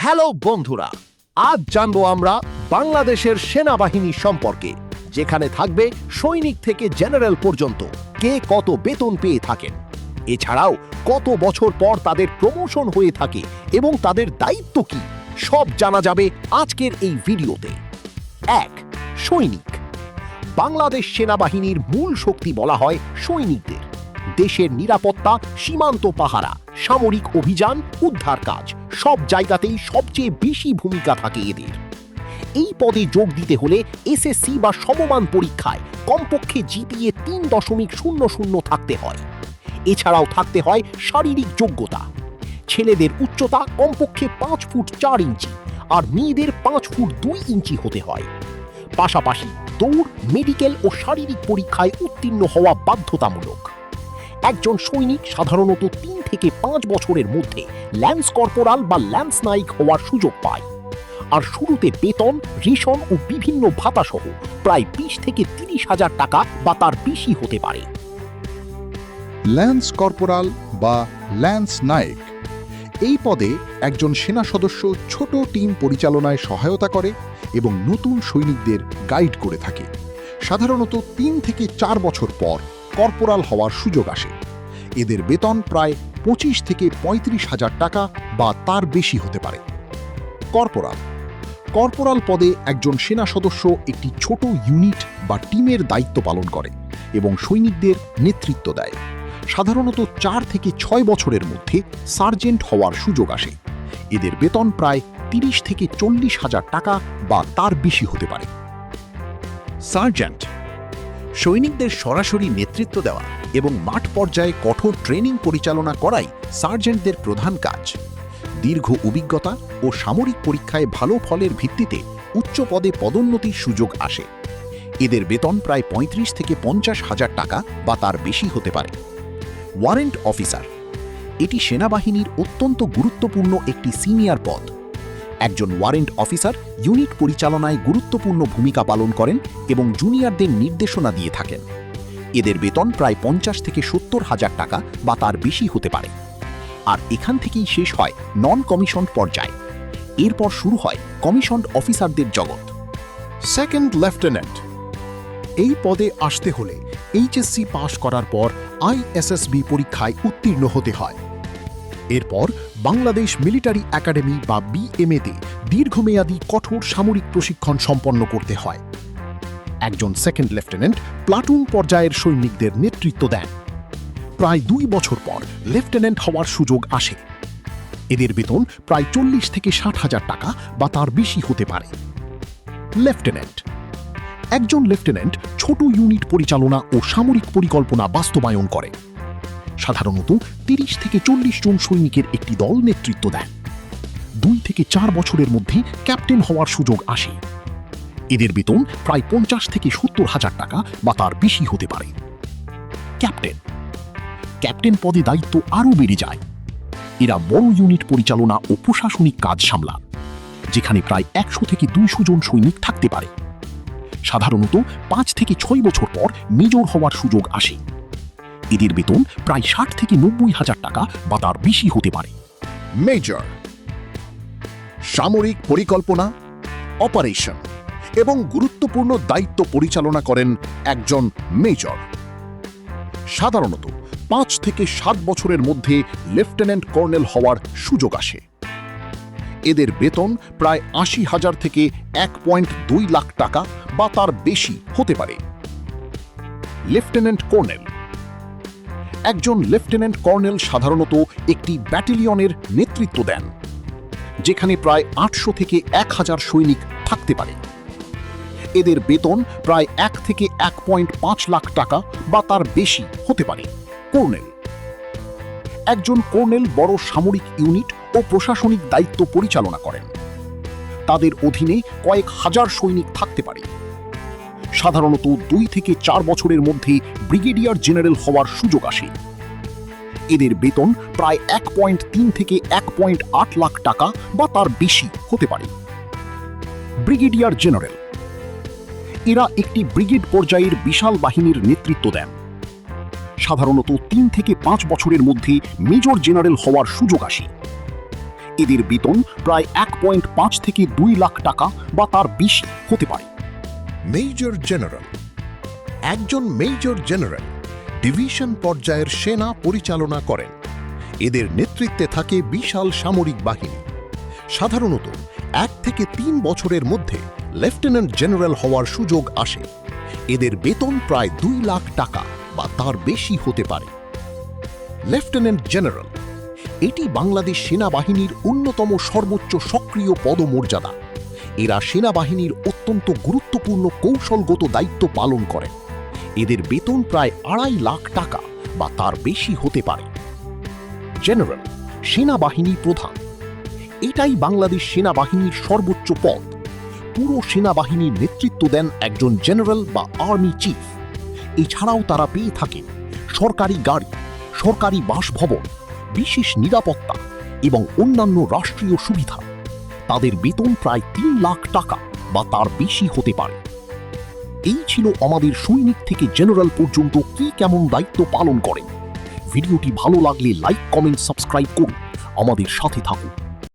Hello বন্ধুরা, আজ জানবো আমরা বাংলাদেশের সেনাবাহিনী সম্পর্কে, যেখানে থাকবে সৈনিক থেকে জেনারেল পর্যন্ত কে কত বেতন পেয়ে থাকেন, এছাড়াও কত বছর পর তাদের প্রমোশন হয়ে থাকে এবং তাদের দায়িত্ব কি, সব জানা যাবে আজকের এই ভিডিওতে। 1. সৈনিক। বাংলাদেশ সেনাবাহিনীর মূল শক্তি বলা হয় সৈনিকদের। দেশের নিরাপত্তা, সীমান্ত পাহারা, সামরিক অভিযান, উদ্ধার কাজ সব জায়গাতেই সবচেয়ে বেশি ভূমিকা থাকে এদের। এই পদে যোগ দিতে হলে এসএসসি বা সমমান পরীক্ষায় কমপক্ষে জিপিএ 3.00 থাকতে হয়। এছাড়াও থাকতে হয় শারীরিক যোগ্যতা। ছেলেদের উচ্চতা কমপক্ষে 5 ফুট 4 ইঞ্চি আর মেয়েদের 5 ফুট 2 ইঞ্চি হতে হয়। পাশাপাশি দৌড়, মেডিকেল ও শারীরিক পরীক্ষায় উত্তীর্ণ হওয়া বাধ্যতামূলক। একজন সৈনিক সাধারণত 3 থেকে 5 বছরের মধ্যে ল্যান্স কর্পোরাল বা ল্যান্স নায়ক হওয়ার সুযোগ পায়। আর শুরুতে বেতন, রেশন ও বিভিন্ন ভাতা সহ প্রায় 20 থেকে 30 হাজার টাকা বা তার বেশি হতে পারে। ল্যান্স কর্পোরাল বা ল্যান্স নায়েক, এই পদে একজন সেনা সদস্য ছোট টিম পরিচালনায় সহায়তা করে এবং নতুন সৈনিকদের গাইড করে থাকে। সাধারণত 3 থেকে 4 বছর পর কর্পোরাল হওয়ার সুযোগ আসে। এদের বেতন প্রায় 25 থেকে 35 হাজার টাকা বা তার বেশি হতে পারে। কর্পোরাল। কর্পোরাল পদে একজন সেনা সদস্য একটি ছোট ইউনিট বা টিমের দায়িত্ব পালন করে এবং সৈনিকদের নেতৃত্ব দেয়। সাধারণত 4 থেকে 6 বছরের মধ্যে সার্জেন্ট হওয়ার সুযোগ আসে। এদের বেতন প্রায় 30 থেকে 40 হাজার টাকা বা তার বেশি হতে পারে। সার্জেন্ট। সৈনিকদের সরাসরি নেতৃত্ব দেওয়া এবং মাঠ পর্যায়ে কঠোর ট্রেনিং পরিচালনা করাই সার্জেন্টদের প্রধান কাজ। দীর্ঘ অভিজ্ঞতা ও সামরিক পরীক্ষায় ভালো ফলের ভিত্তিতে উচ্চ পদে পদোন্নতির সুযোগ আসে। এদের বেতন প্রায় 35 থেকে 50 হাজার টাকা বা তার বেশি হতে পারে। Warrant officer. এটি সেনাবাহিনীর অত্যন্ত গুরুত্বপূর্ণ একটি সিনিয়র পদ। একজন ওয়ারেন্ট অফিসার ইউনিট পরিচালনায় গুরুত্বপূর্ণ ভূমিকা পালন করেন এবং জুনিয়রদের নির্দেশনা দিয়ে থাকেন। এদের বেতন প্রায় 50 থেকে 70 হাজার টাকা বা তার বেশি হতে পারে। আর এখান থেকেই শেষ হয় নন কমিশনড পর্যায়। এরপর শুরু হয় কমিশনড অফিসারদের জগৎ। Second lieutenant. এই পদে আসতে হলে এইচএসসি পাশ করার পর আইএসএসবি পরীক্ষায় উত্তীর্ণ হতে হয়। এরপর বাংলাদেশ মিলিটারি একাডেমি বা বিএমএতে দীর্ঘমেয়াদী কঠোর সামরিক প্রশিক্ষণ সম্পন্ন করতে হয়। একজন সেকেন্ড লেফটেন্যান্ট প্লাটুন পর্যায়ের সৈনিকদের নেতৃত্ব দেন। প্রায় 2 বছর পর লেফটেন্যান্ট হওয়ার সুযোগ আসে। এদের বেতন প্রায় 40 থেকে 60 হাজার টাকা বা তার বেশি হতে পারে। লেফটেন্যান্ট। একজন লেফটেন্যান্ট ছোট ইউনিট পরিচালনা ও সামরিক পরিকল্পনা বাস্তবায়ন করে। সাধারণত 30 থেকে 40 জন সৈনিকের একটি দল নেতৃত্ব দেন। 2 থেকে 4 বছরের মধ্যে ক্যাপ্টেন হওয়ার সুযোগ আসে। এদের বেতন প্রায় 50 থেকে 70 হাজার টাকা বা তার বেশি হতে পারে। ক্যাপ্টেন। ক্যাপ্টেন পদে দায়িত্ব আরও বেড়ে যায়। এরা বড় ইউনিট পরিচালনা ও প্রশাসনিক কাজ সামলান, যেখানে প্রায় 100 থেকে 200 জন সৈনিক থাকতে পারে। সাধারণত 5 থেকে 6 বছর পর মেজর হওয়ার সুযোগ আসে। এদের বেতন প্রায় 60 থেকে 90 হাজার টাকা বা তার বেশি হতে পারে। মেজর। সামরিক পরিকল্পনা, অপারেশন এবং গুরুত্বপূর্ণ দায়িত্ব পরিচালনা করেন একজন মেজর। সাধারণত 5 থেকে 7 বছরের মধ্যে লেফটেন্যান্ট কর্নেল হওয়ার সুযোগ আসে। এদের বেতন প্রায় 80 হাজার থেকে 1.2 লাখ টাকা বা তার বেশি হতে পারে। Lieutenant colonel. একজন লেফটেন্যান্ট কর্নেল সাধারণত একটি ব্যাটালিয়নের নেতৃত্ব দেন, যেখানে প্রায় 800 থেকে 1000 সৈনিক থাকতে পারে। এদের বেতন প্রায় 1 থেকে 1.5 লাখ টাকা বা তার বেশি হতে পারে। কর্নেল। একজন কর্নেল বড় সামরিক ইউনিট ও প্রশাসনিক দায়িত্ব পরিচালনা করেন। তাদের অধীনে কয়েক হাজার সৈনিক থাকতে পারে। সাধারণত 2 থেকে 4 বছরের মধ্যে ব্রিগেডিয়ার জেনারেল হওয়ার সুযোগ আসে। এদের বেতন প্রায় 1.3 থেকে 1.8 লাখ টাকা বা তার বেশি হতে পারে। Brigadier general. এরা একটি ব্রিগেড পর্যায়ের বিশাল বাহিনীর নেতৃত্ব দেন। সাধারণত 3 থেকে 5 বছরের মধ্যে মেজর জেনারেল হওয়ার সুযোগ আসে। এদের বেতন প্রায় 1.5 থেকে 2 লাখ টাকা বা তার বেশি হতে পারে। Major general. একজন মেজর জেনারেল ডিভিশন পর্যায়ের সেনা পরিচালনা করেন। এদের নেতৃত্বে থাকে বিশাল সামরিক বাহিনী। সাধারণত 1 থেকে 3 বছরের মধ্যে লেফটেন্যান্ট জেনারেল হওয়ার সুযোগ আসে। এদের বেতন প্রায় 2 লাখ টাকা বা তার বেশি হতে পারে। লেফটেন্যান্ট জেনারেল এটি বাংলাদেশ সেনাবাহিনীর অন্যতম সর্বোচ্চ সক্রিয় পদমর্যাদা। এরা সেনাবাহিনীর অত্যন্ত গুরুত্বপূর্ণ কৌশলগত দায়িত্ব পালন করেন। এদের বেতন প্রায় 2.5 লাখ টাকা বা তার বেশি হতে পারে। জেনারেল সেনাবাহিনী প্রধান এটাই বাংলাদেশ সেনাবাহিনীর সর্বোচ্চ পদ। পুরো সেনাবাহিনীর নেতৃত্ব দেন একজন জেনারেল বা আর্মি চিফ। এছাড়াও তারা পেয়ে থাকেন সরকারি গাড়ি, সরকারি বাসভবন, বিশেষ নিরাপত্তা এবং অন্যান্য রাষ্ট্রীয় সুবিধা। তাদের বেতন প্রায় 3 লাখ টাকা বা তার বেশি হতে পারে। এই ছিল আমাদের সৈনিক থেকে জেনারেল পর্যন্ত কি কেমন দায়িত্ব পালন করেন। ভিডিওটি ভালো লাগলে লাইক, কমেন্ট, সাবস্ক্রাইব করুন। আমাদের সাথে থাকুন।